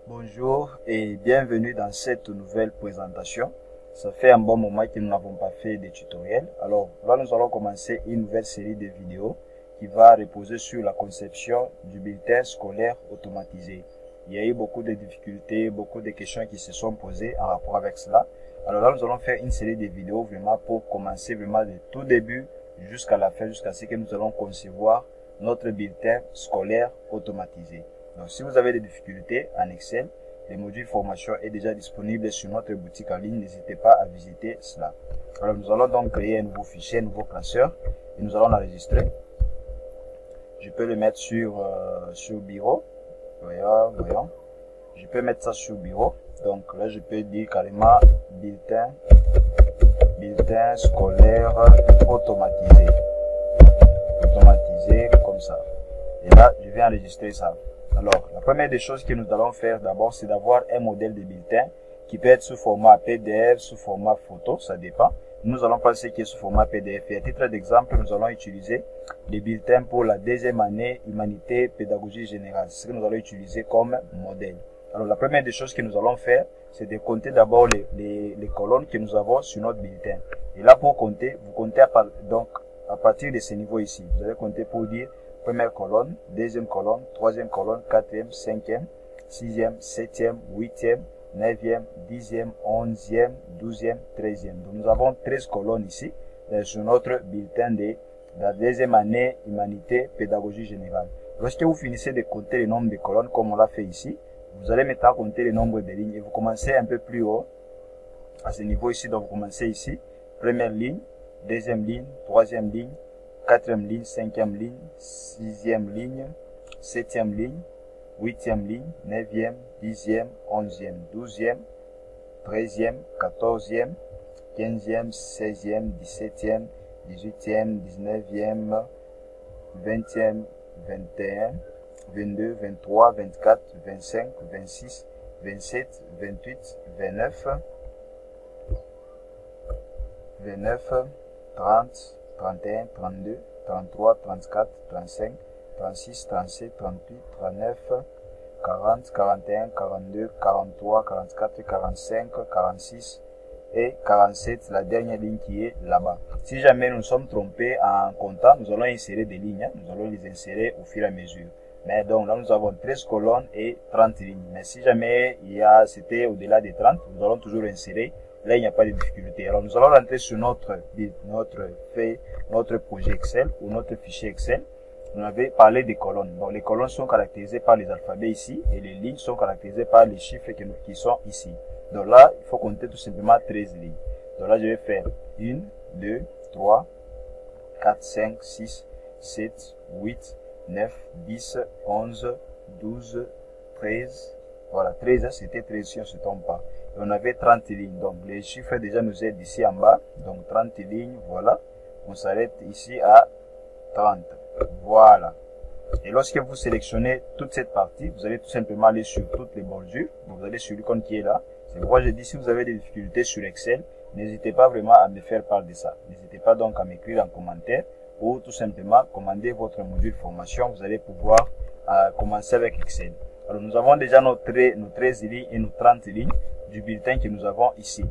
Bonjour et bienvenue dans cette nouvelle présentation. Ça fait un bon moment que nous n'avons pas fait de tutoriel. Alors là, nous allons commencer une nouvelle série de vidéos qui va reposer sur la conception du bulletin scolaire automatisé. Il y a eu beaucoup de difficultés, beaucoup de questions qui se sont posées en rapport avec cela. Alors là, nous allons faire une série de vidéos vraiment pour commencer vraiment de tout début jusqu'à la fin, jusqu'à ce que nous allons concevoir notre bulletin scolaire automatisé. Donc, si vous avez des difficultés en Excel, le module formation est déjà disponible sur notre boutique en ligne. N'hésitez pas à visiter cela. Alors, nous allons donc créer un nouveau fichier, un nouveau classeur, et nous allons l'enregistrer. Je peux le mettre sur bureau. Voyons. Je peux mettre ça sur bureau. Donc là, je peux dire carrément bulletin scolaire automatisé. Automatisé comme ça. Et là, je vais enregistrer ça. Alors, la première des choses que nous allons faire d'abord, c'est d'avoir un modèle de bulletin qui peut être sous format PDF, sous format photo, ça dépend. Nous allons prendre ce qui est sous format PDF. Et à titre d'exemple, nous allons utiliser les bulletins pour la deuxième année Humanité, Pédagogie Générale. C'est ce que nous allons utiliser comme modèle. Alors, la première des choses que nous allons faire, c'est de compter d'abord les colonnes que nous avons sur notre bulletin. Et là, pour compter, vous comptez donc à partir de ce niveau ici. Vous allez compter pour dire première colonne, deuxième colonne, troisième colonne, quatrième, cinquième, sixième, septième, huitième, neuvième, dixième, onzième, douzième, treizième. Donc nous avons 13 colonnes ici sur notre bulletin de la deuxième année Humanité, Pédagogie Générale. Lorsque vous finissez de compter le nombre de colonnes comme on l'a fait ici, vous allez maintenant compter le nombre de lignes et vous commencez un peu plus haut à ce niveau ici. Donc vous commencez ici, première ligne, deuxième ligne, troisième ligne, quatrième ligne, cinquième ligne, sixième ligne, septième ligne, huitième ligne, neuvième, dixième, onzième, douzième, treizième, quatorzième, quinzième, seizième, dix-septième, dix-huitième, dix-neuvième, vingtième, 21, 22, 23, 24, 25, 26, 27, 28, 29, 30, 31, 32, 33, 34, 35, 36, 37, 38, 39, 40, 41, 42, 43, 44, 45, 46 et 47, la dernière ligne qui est là-bas. Si jamais nous sommes trompés en comptant, nous allons insérer des lignes, nous allons les insérer au fur et à mesure. Mais donc là, nous avons 13 colonnes et 30 lignes. Mais si jamais c'était au-delà des 30, nous allons toujours insérer. Là, il n'y a pas de difficulté. Alors, nous allons rentrer sur notre projet Excel ou notre fichier Excel. On avait parlé des colonnes. Donc, les colonnes sont caractérisées par les alphabets ici et les lignes sont caractérisées par les chiffres qui sont ici. Donc là, il faut compter tout simplement 13 lignes. Donc là, je vais faire 1, 2, 3, 4, 5, 6, 7, 8, 9, 10, 11, 12, 13. Voilà, 13, c'était 13 si on ne se trompe pas. Et on avait 30 lignes. Donc, les chiffres déjà nous aident ici en bas. Donc, 30 lignes, voilà. On s'arrête ici à 30. Voilà. Et lorsque vous sélectionnez toute cette partie, vous allez tout simplement aller sur toutes les bordures. Donc, vous allez sur l'icône qui est là. C'est pourquoi je dis, si vous avez des difficultés sur Excel, n'hésitez pas vraiment à me faire part de ça. N'hésitez pas donc à m'écrire en commentaire ou tout simplement commander votre module formation. Vous allez pouvoir commencer avec Excel. Alors, nous avons déjà nos 13 lignes et nos 30 lignes du bulletin que nous avons ici.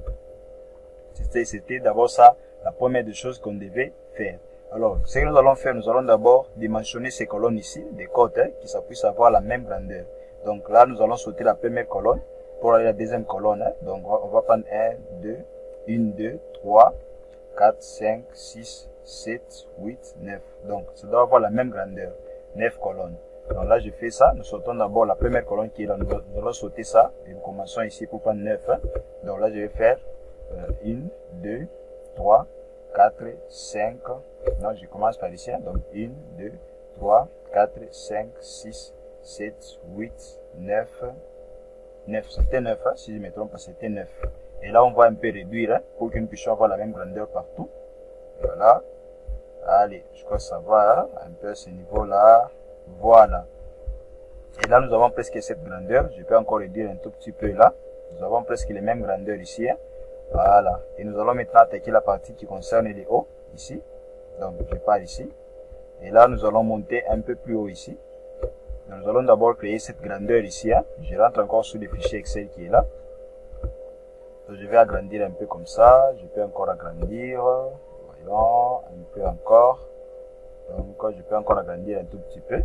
C'était d'abord ça, la première des choses qu'on devait faire. Alors, ce que nous allons faire, nous allons d'abord dimensionner ces colonnes ici, des côtes, qui ça puisse avoir la même grandeur. Donc là, nous allons sauter la première colonne pour aller à la deuxième colonne. Donc, on va prendre 1, 2, 3, 4, 5, 6, 7, 8, 9. Donc, ça doit avoir la même grandeur, 9 colonnes. Donc là, je fais ça. Nous sautons d'abord la première colonne qui est là. Nous allons sauter ça. Et nous commençons ici pour prendre 9. Donc là, je vais faire 1, 2, 3, 4, 5. Non, je commence par ici. Donc 1, 2, 3, 4, 5, 6, 7, 8, 9. 9, c'était 9. Si je me trompe pas, c'était 9. Et là, on va un peu réduire pour que nous puissions avoir la même grandeur partout. Voilà. Allez, je crois que ça va un peu à ce niveau-là. Voilà. Et là, nous avons presque cette grandeur. Je peux encore réduire un tout petit peu là. Nous avons presque les mêmes grandeurs ici. Voilà. Et nous allons maintenant attaquer la partie qui concerne les hauts, ici. Donc, je pars ici. Et là, nous allons monter un peu plus haut ici. Donc, nous allons d'abord créer cette grandeur ici. Hein. Je rentre encore sur le fichier Excel qui est là. Donc, je vais agrandir un peu comme ça. Je peux encore agrandir. Voyons, un peu encore. Donc, je peux encore agrandir un tout petit peu.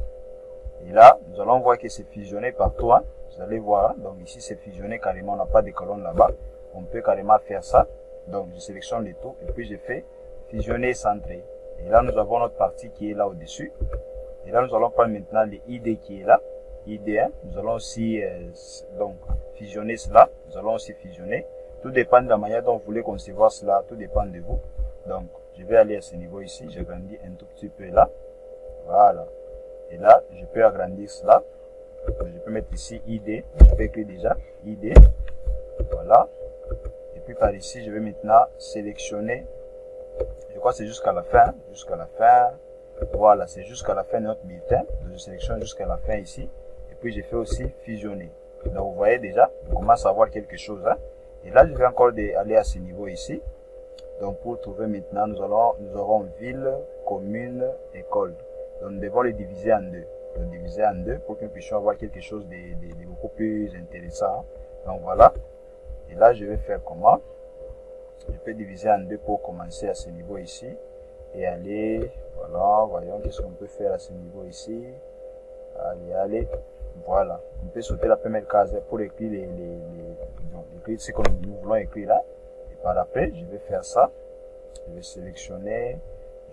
Et là, nous allons voir que c'est fusionné partout. Hein. Vous allez voir. Hein. Donc, ici, c'est fusionné carrément. On n'a pas de colonne là-bas. On peut carrément faire ça. Donc, je sélectionne le tout. Et puis, je fais fusionner et centrer. Et là, nous avons notre partie qui est là au-dessus. Et là, nous allons prendre maintenant le ID qui est là. ID1. Nous allons aussi donc fusionner cela. Nous allons aussi fusionner. Tout dépend de la manière dont vous voulez concevoir cela. Tout dépend de vous. Donc, je vais aller à ce niveau ici. J'agrandis un tout petit peu là. Voilà. Et là, je peux agrandir cela. Je peux mettre ici ID. Je peux écrire déjà ID. Voilà. Et puis par ici, je vais maintenant sélectionner. Je crois que c'est jusqu'à la fin. Jusqu'à la fin. Voilà, c'est jusqu'à la fin de notre bulletin. Donc, je sélectionne jusqu'à la fin ici. Et puis, je fais aussi fusionner. Donc, vous voyez déjà, on commence à voir quelque chose. Hein. Et là, je vais encore aller à ce niveau ici. Donc, pour trouver maintenant, nous aurons ville, commune, école. Donc, nous devons les diviser en deux. Donc, diviser en deux pour que nous puissions avoir quelque chose de beaucoup plus intéressant. Hein. Donc, voilà. Et là, je vais faire comment? Je peux diviser en deux pour commencer à ce niveau ici. Et aller, voilà, voyons qu'est-ce qu'on peut faire à ce niveau ici. Allez, voilà. On peut sauter la première case pour écrire écrire ce que nous voulons écrire là. Et par après, je vais faire ça. Je vais sélectionner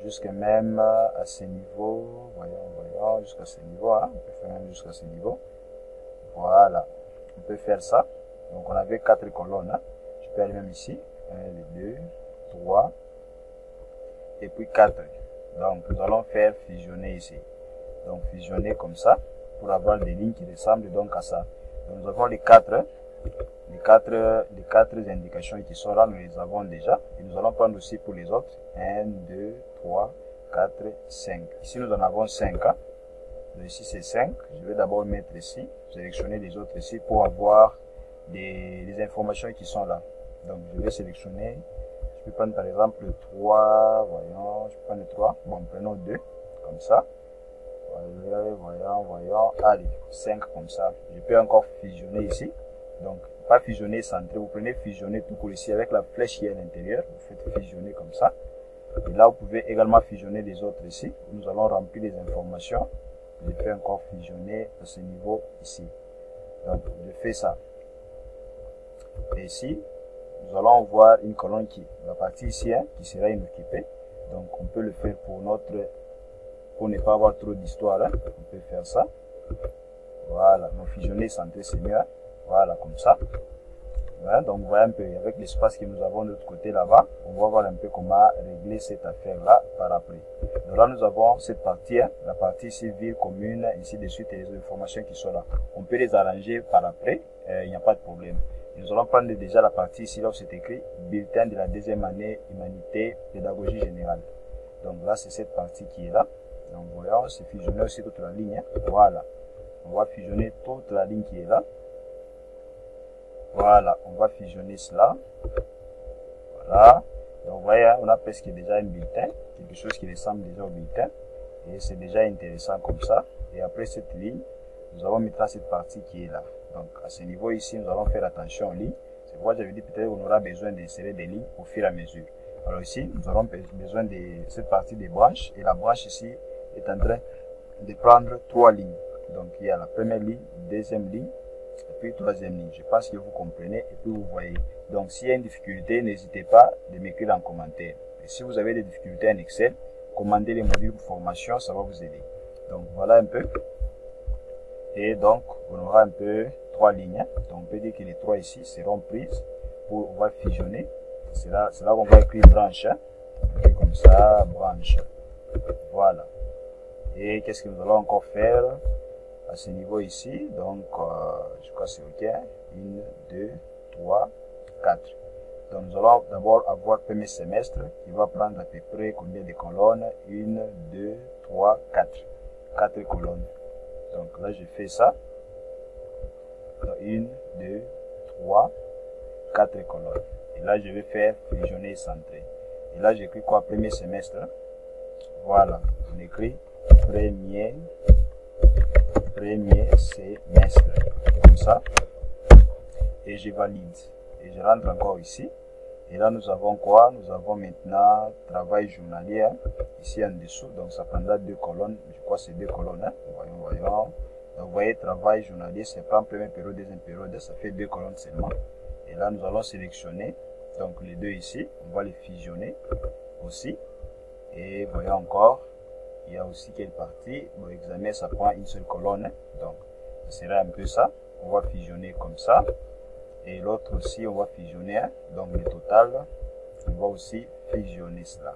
jusqu'à même à ce niveau. Voyons, jusqu'à ce niveau. Hein. On peut faire même jusqu'à ce niveau. Voilà. On peut faire ça. Donc, on avait 4 colonnes. Hein. Je peux aller même ici. 1, 2, 3. Et puis 4. Donc, nous allons faire fusionner ici. Donc, fusionner comme ça, pour avoir des lignes qui ressemblent donc à ça. Donc, nous avons les quatre indications qui sont là, nous les avons déjà. Et nous allons prendre aussi pour les autres. 1, 2, 3, 4, 5. Ici, nous en avons 5. Hein. Donc, ici, c'est 5. Je vais d'abord mettre ici, sélectionner les autres ici pour avoir des informations qui sont là. Donc, je vais sélectionner. Je peux prendre par exemple 3, voyons, je peux prendre 3, bon, prenons 2, comme ça, voyons, allez, 5 comme ça, je peux encore fusionner ici, donc, pas fusionner, centrer, vous prenez fusionner tout court ici, avec la flèche qui est à l'intérieur, vous faites fusionner comme ça, et là, vous pouvez également fusionner les autres ici, nous allons remplir les informations, je peux encore fusionner à ce niveau ici, donc, je fais ça, et ici, nous allons voir une colonne la partie ici, hein, qui sera inoccupée. Donc, on peut le faire pour ne pas avoir trop d'histoire. Hein. On peut faire ça. Voilà. Donc, fusionner, centrer, c'est mieux. Hein. Voilà, comme ça. Voilà, donc, vous voyez un peu, avec l'espace que nous avons de l'autre côté là-bas, on va voir un peu comment régler cette affaire-là par après. Donc là, nous avons cette partie, hein, la partie ici, ville, commune, ici de suite, et les informations qui sont là. On peut les arranger par après, il n'y a pas de problème. Nous allons prendre déjà la partie ici, là où c'est écrit bulletin de la deuxième année, humanité, pédagogie générale. Donc là, c'est cette partie qui est là. Donc voyons, c'est fusionner aussi toute la ligne. Hein. Voilà. On va fusionner toute la ligne qui est là. Voilà, on va fusionner cela. Voilà. Donc vous voyez, hein, on a presque déjà un bulletin, quelque chose qui ressemble déjà au bulletin. Et c'est déjà intéressant comme ça. Et après cette ligne, nous allons mettre cette partie qui est là. Donc, à ce niveau ici, nous allons faire attention aux lignes. C'est pourquoi j'avais dit peut-être qu'on aura besoin d'insérer des lignes au fur et à mesure. Alors ici, nous aurons besoin de cette partie des branches. Et la branche ici est en train de prendre 3 lignes. Donc, il y a la première ligne, deuxième ligne, et puis troisième ligne. Je pense que vous comprenez et puis vous voyez. Donc, s'il y a une difficulté, n'hésitez pas de m'écrire en commentaire. Et si vous avez des difficultés en Excel, commandez les modules formation, ça va vous aider. Donc, voilà un peu. Et donc, on aura un peu 3 lignes. Hein. Donc, on peut dire que les 3 ici seront prises pour, on va fusionner. C'est là qu'on va écrire branche. Hein. Comme ça, branche. Voilà. Et qu'est-ce que nous allons encore faire à ce niveau ici? Donc, je crois que c'est OK. 1, 2, 3, 4. Donc, nous allons d'abord avoir le premier semestre qui va prendre à peu près combien de colonnes? 1, 2, 3, 4. 4 colonnes. Donc là, je fais ça. 1, 2, 3, 4 colonnes. Et là, je vais faire fusionner et centrer. Et là, j'écris quoi? Premier semestre. Voilà. On écrit premier premier semestre, comme ça, et je valide, et je rentre encore ici, et là nous avons quoi? Nous avons maintenant travail journalier, ici en dessous, donc ça prendra 2 colonnes, je crois que c'est 2 colonnes, hein. Voyons, donc vous voyez, travail journalier, c'est pas en première période, deuxième période, ça fait 2 colonnes seulement, et là nous allons sélectionner, donc les deux ici, on va les fusionner aussi, et voyons encore, il y a aussi quelle partie, bon, examen ça prend une seule colonne, donc ce sera un peu ça, on va fusionner comme ça, et l'autre aussi on va fusionner, donc le total, on va aussi fusionner cela.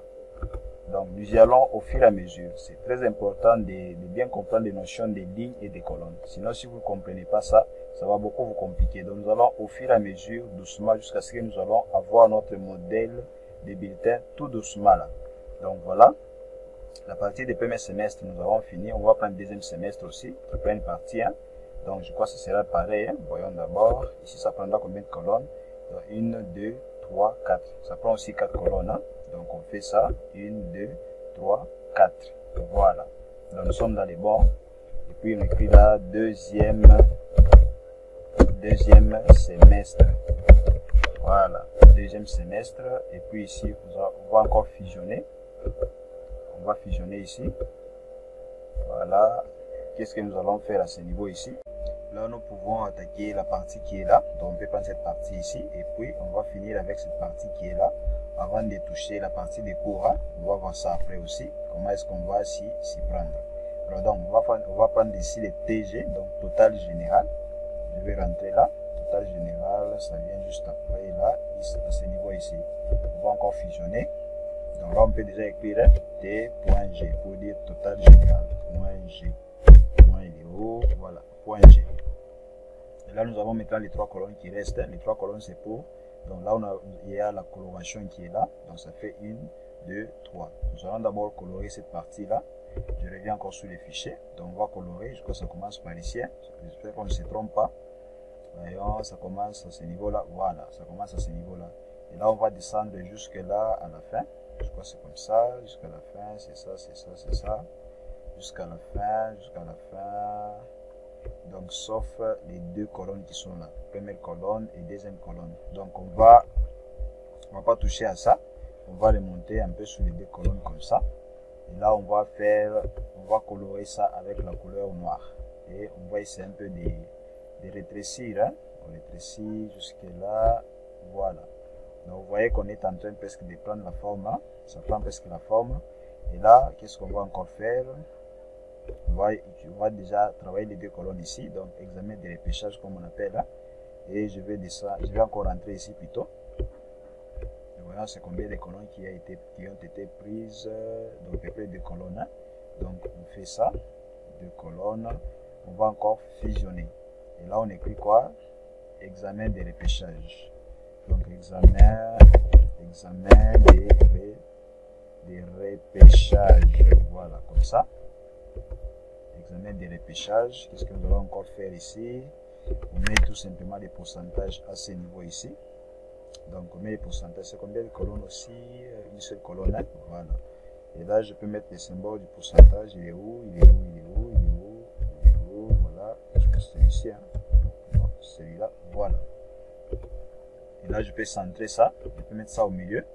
Donc nous y allons au fur et à mesure, c'est très important de bien comprendre les notions des lignes et des colonnes, sinon si vous ne comprenez pas ça, ça va beaucoup vous compliquer. Donc nous allons au fur et à mesure, doucement, jusqu'à ce que nous allons avoir notre modèle de bulletin tout doucement là. Donc voilà. La partie du premier semestre, nous avons fini. On va prendre le deuxième semestre aussi, qui prend une partie. Hein. Donc, je crois que ce sera pareil. Hein. Voyons d'abord. Ici, ça prendra combien de colonnes? 1, 2, 3, 4. Ça prend aussi 4 colonnes. Hein. Donc, on fait ça. 1, 2, 3, 4. Voilà. Donc, nous sommes dans les bons. Et puis, on écrit là, deuxième semestre. Voilà. Deuxième semestre. Et puis ici, on va encore fusionner. On va fusionner ici. Voilà. Qu'est-ce que nous allons faire à ce niveau ici? Là, nous pouvons attaquer la partie qui est là. Donc, on peut prendre cette partie ici. Et puis, on va finir avec cette partie qui est là. Avant de toucher la partie des cours. Hein. On va voir ça après aussi. Comment est-ce qu'on va s'y prendre. Alors, donc, on va prendre ici les TG. Donc, total général. Je vais rentrer là. Total général, ça vient juste après là. À ce niveau ici. On va encore fusionner. Donc là, on peut déjà écrire T.G pour dire total général. G. Point il est haut. Voilà. Point G. Et là, nous avons maintenant les 3 colonnes qui restent. Les 3 colonnes, c'est pour. Donc là, il y a la coloration qui est là. Donc ça fait 1, 2, 3. Nous allons d'abord colorer cette partie-là. Je reviens encore sur les fichiers. Donc on va colorer. Je crois que ça commence par ici. J'espère qu'on ne se trompe pas. Voyons, ça commence à ce niveau-là. Voilà, ça commence à ce niveau-là. Et là, on va descendre jusque là à la fin. Je crois que c'est comme ça, jusqu'à la fin, c'est ça, c'est ça, c'est ça. Jusqu'à la fin. Donc, sauf les 2 colonnes qui sont là. Première colonne et deuxième colonne. Donc, on va pas toucher à ça. On va remonter un peu sur les 2 colonnes comme ça. Et là, on va colorer ça avec la couleur noire. Et on va essayer un peu de rétrécir. Hein. On rétrécit jusque là. Voilà. Donc, vous voyez qu'on est en train presque de prendre la forme. Hein. Ça prend presque la forme. Et là, qu'est-ce qu'on va encore faire? On va déjà travailler les 2 colonnes ici. Donc, examen de repêchage comme on appelle. Hein. Et je vais encore rentrer ici plutôt. Et voyons c'est combien de colonnes qui ont été prises. Donc, à peu près 2 colonnes. Hein. Donc, on fait ça. 2 colonnes. On va encore fusionner. Et là, on écrit quoi? Examen de repêchage. Donc, examen de repêchage. Voilà, comme ça. Examen de repêchage. Qu'est-ce que nous allons encore faire ici? On met tout simplement des pourcentages à ce niveau ici. Donc, on met les pourcentages. C'est combien de colonnes aussi? Une seule colonne. Hein? Voilà. Et là, je peux mettre le symbole du pourcentage. Il est où? Voilà. Je pense que c'est celui-ci. Hein? Non, celui-là. Voilà. Et là, je peux centrer ça. Je peux mettre ça au milieu.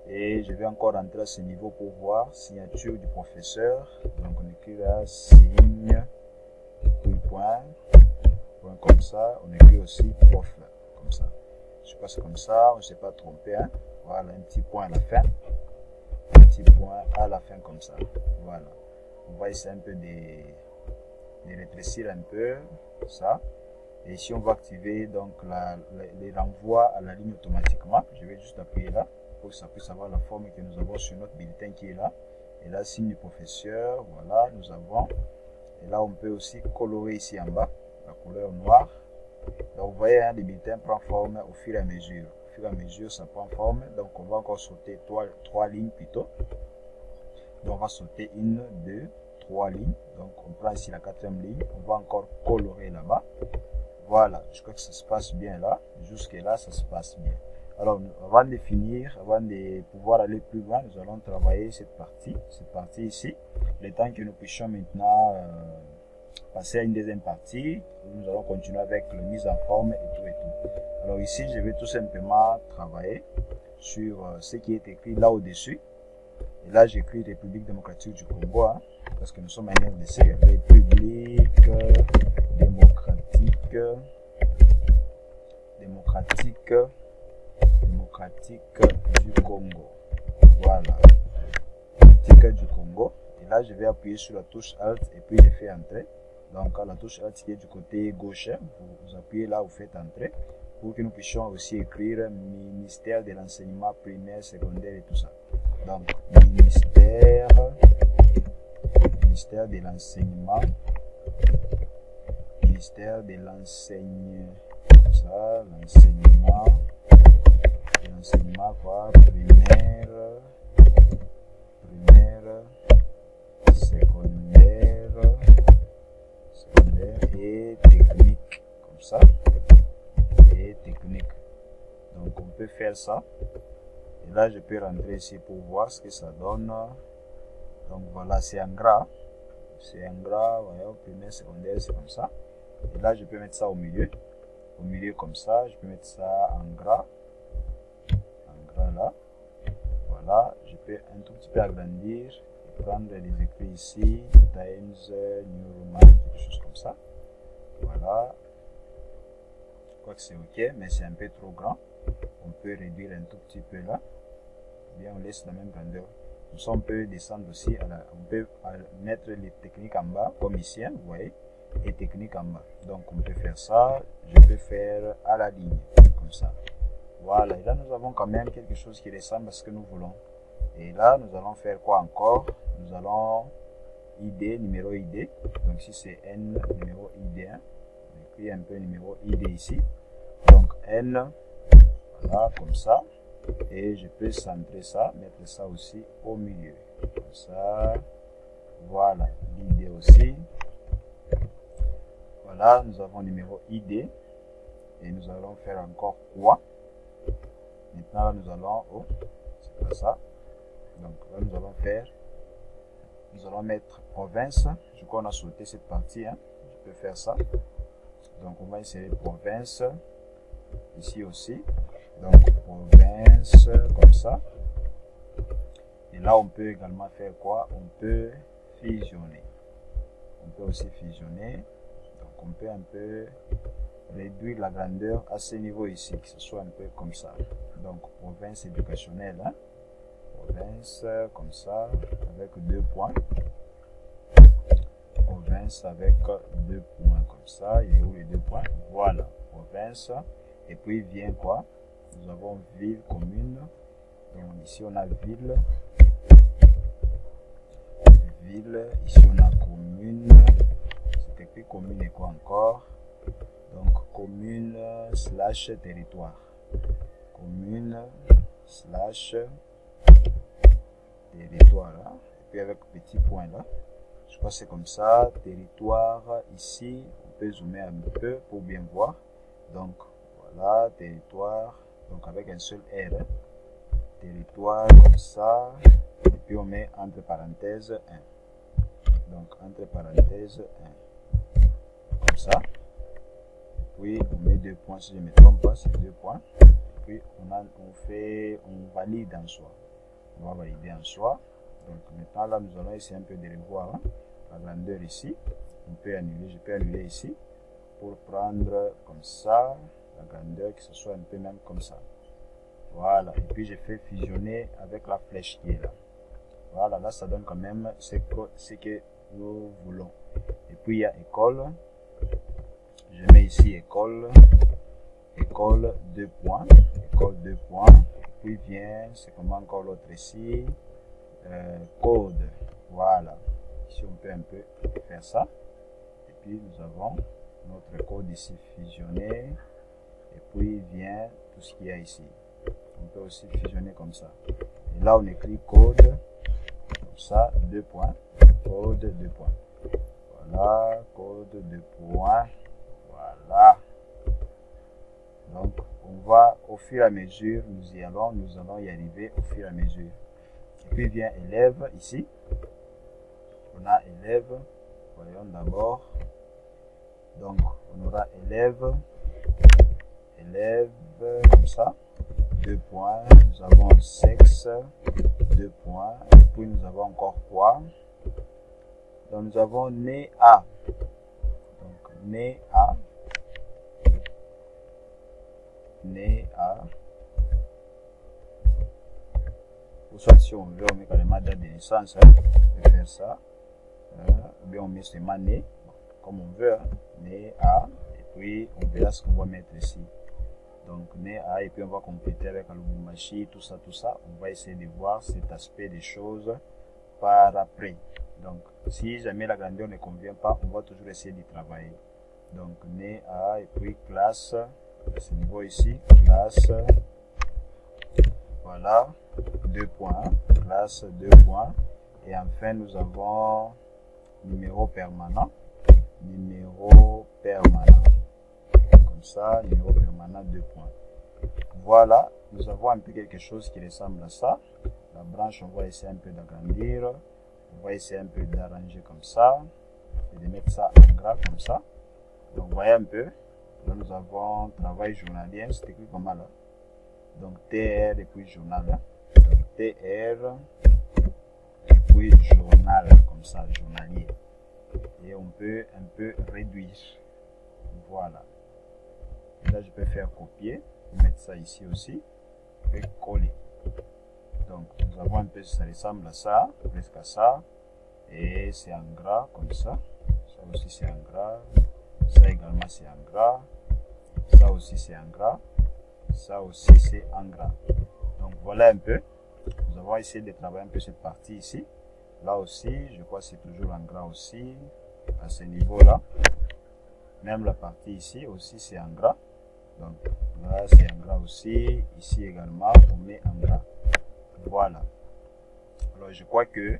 Et je vais encore rentrer à ce niveau pour voir signature du professeur. Donc, on écrit là signe, puis point comme ça. On écrit aussi prof, comme ça. Je passe comme ça, on ne s'est pas trompé. Hein? Voilà, un petit point à la fin. Un petit point à la fin comme ça. Voilà. On va essayer un peu de rétrécir un peu ça. Et ici, on va activer donc les renvois à la ligne automatiquement. Je vais juste appuyer là pour que ça puisse avoir la forme que nous avons sur notre bulletin qui est là. Et là, signe du professeur. Voilà, nous avons. Et là, on peut aussi colorer ici en bas la couleur noire. Donc, vous voyez, hein, le bulletin prend forme au fur et à mesure. Au fur et à mesure, ça prend forme. Donc, on va encore sauter 3 lignes plutôt. Donc, on va sauter 1, 2, 3 lignes. Donc, on prend ici la 4e ligne. On va encore colorer là-bas. Voilà, je crois que ça se passe bien là. Jusque là, ça se passe bien. Alors, avant de finir, avant de pouvoir aller plus loin, nous allons travailler cette partie ici. Le temps que nous puissions maintenant passer à une deuxième partie où nous allons continuer avec la mise en forme et tout et tout. Alors ici, je vais tout simplement travailler sur ce qui est écrit là au-dessus. Et là, j'écris République démocratique du Congo, hein, parce que nous sommes en RDC, République démocratique du Congo. Voilà, démocratique du Congo. Et là, je vais appuyer sur la touche Alt et puis je fais entrer. Donc, la touche Alt qui est du côté gauche, vous appuyez là, vous faites entrer pour que nous puissions aussi écrire ministère de l'enseignement primaire, secondaire et tout ça. Donc, ministère de l'enseignement, l'enseignement quoi, primaire, secondaire et technique, comme ça, et technique. Donc, on peut faire ça. Et là, je peux rentrer ici pour voir ce que ça donne. Donc, voilà, c'est en gras. C'est en gras, voilà, primaire, secondaire, c'est comme ça. Et là, je peux mettre ça au milieu. Au milieu, comme ça. Je peux mettre ça en gras. En gras, là. Voilà, je peux un tout petit peu agrandir. Et prendre les écrits ici. Times New Roman, quelque chose comme ça. Voilà. Je crois que c'est OK, mais c'est un peu trop grand. On peut réduire un tout petit peu là. Bien, on laisse la même grandeur. Comme ça, on peut descendre aussi. On peut mettre les techniques en bas, comme ici, hein, vous voyez, et techniques en bas. Donc, on peut faire ça. Je peux faire à la ligne, comme ça. Voilà. Et là, nous avons quand même quelque chose qui ressemble à ce que nous voulons. Et là, nous allons faire quoi encore? Nous allons ID, numéro ID. Donc, si c'est N, numéro ID1, on écrit un peu numéro ID ici. Donc, N. Voilà, comme ça. Et je peux centrer ça, mettre ça aussi au milieu. Comme ça. Voilà, l'ID aussi. Voilà, nous avons numéro ID. Et nous allons faire encore quoi? Maintenant, là, nous allons... Oh, c'est pas ça. Donc, là, nous allons mettre province. Je crois qu'on a sauté cette partie. Hein. Je peux faire ça. Donc, on va insérer province. Ici aussi. Donc, province, comme ça. Et là, on peut également faire quoi? On peut fusionner. On peut aussi fusionner. Donc, on peut un peu réduire la grandeur à ce niveau ici, que ce soit un peu comme ça. Donc, province éducationnelle. Hein? Province, comme ça, avec 2 points. Province avec 2 points, comme ça. Il est où les 2 points? Voilà, province. Et puis, vient quoi? Nous avons ville, commune. Donc ici on a ville. Ville. Ici on a commune. C'est écrit commune et quoi encore? Donc commune slash territoire. Commune slash territoire. Là. Et puis avec petit point là. Je crois que c'est comme ça. Territoire ici. On peut zoomer un peu pour bien voir. Donc voilà, territoire. Donc avec un seul R, territoire comme ça, et puis on met entre parenthèses 1. Donc entre parenthèses 1, comme ça. Et puis on met 2 points, si je ne me trompe pas, c'est 2 points. Et puis on valide en soi. On va valider en soi. Donc maintenant là nous allons essayer un peu de revoir hein, la grandeur ici. On peut annuler, je peux annuler ici pour prendre comme ça. La grandeur, que ce soit un peu même comme ça. Voilà. Et puis, je fais fusionner avec la flèche qui est là. Voilà. Là, ça donne quand même ce que nous voulons. Et puis, il y a école. Je mets ici école. École 2 points. École 2 points. Et puis, vient, c'est comment encore l'autre ici. Code. Voilà. Ici, on peut un peu faire ça. Et puis, nous avons notre code ici fusionné. Et puis vient tout ce qu'il y a ici. On peut aussi fusionner comme ça. Et là, on écrit code, comme ça, 2 points. Code 2 points. Voilà, code 2 points. Voilà. Donc, on va, au fur et à mesure, nous allons y arriver au fur et à mesure. Et puis vient élève ici. On a élève. Voyons d'abord. Donc, on aura élève, comme ça, 2 points. Nous avons sexe, 2 points. Et puis, nous avons encore poids. Donc, nous avons né à. Donc, né à. Né à. Ou soit, si on veut, on met carrément date de naissance. Hein. On peut faire ça. Ou bien, on met seulement né. Comme on veut. Hein. Né à. Et puis, on verra ce qu'on va mettre ici. Donc, né à. Et puis, on va compléter avec Lubumbashi, tout ça, tout ça. On va essayer de voir cet aspect des choses par après. Donc, si jamais la grandeur ne convient pas, on va toujours essayer d'y travailler. Donc, né à, et puis classe, à ce niveau ici, classe, voilà, 2 points, classe, 2 points. Et enfin, nous avons numéro permanent, comme ça, numéro permanent, 2 points. Voilà, nous avons un peu quelque chose qui ressemble à ça. La branche, on va essayer un peu d'agrandir. On va essayer un peu d'arranger comme ça. Et de mettre ça en gras comme ça. Donc, vous voyez un peu. Là, nous avons travail journalier. C'est écrit comment là? Donc, TR et puis journal. Donc, TR et puis journal. Comme ça, journalier. Et on peut un peu réduire. Voilà. Là, je peux faire copier. Mettre ça ici aussi. Et coller. Donc, nous avons un peu, ça ressemble à ça, presque à ça. Et c'est en gras, comme ça. Ça aussi, c'est en gras. Ça également, c'est en gras. Ça aussi, c'est en gras. Ça aussi, c'est en gras. Donc, voilà un peu. Nous avons essayé de travailler un peu cette partie ici. Là aussi, je crois que c'est toujours en gras aussi. À ce niveau-là. Même la partie ici aussi, c'est en gras. Donc, là, c'est en gras aussi. Ici également, on met en gras. Voilà. Alors, je crois que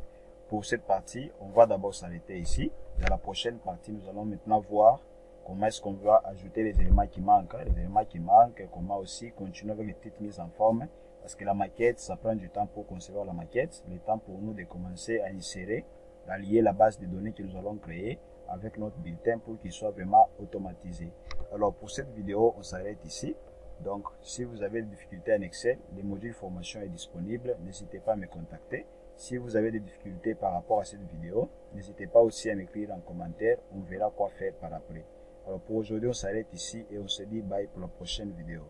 pour cette partie, on va d'abord s'arrêter ici. Dans la prochaine partie, nous allons maintenant voir comment est-ce qu'on va ajouter les éléments qui manquent. Les éléments qui manquent, comment aussi continuer avec les petites mises en forme. Parce que la maquette, ça prend du temps pour concevoir la maquette. Le temps pour nous de commencer à insérer, à lier la base de données que nous allons créer avec notre bulletin pour qu'il soit vraiment automatisé. Alors, pour cette vidéo, on s'arrête ici. Donc, si vous avez des difficultés en Excel, le module formation est disponible. N'hésitez pas à me contacter. Si vous avez des difficultés par rapport à cette vidéo, n'hésitez pas aussi à m'écrire en commentaire. On verra quoi faire par après. Alors, pour aujourd'hui, on s'arrête ici et on se dit bye pour la prochaine vidéo.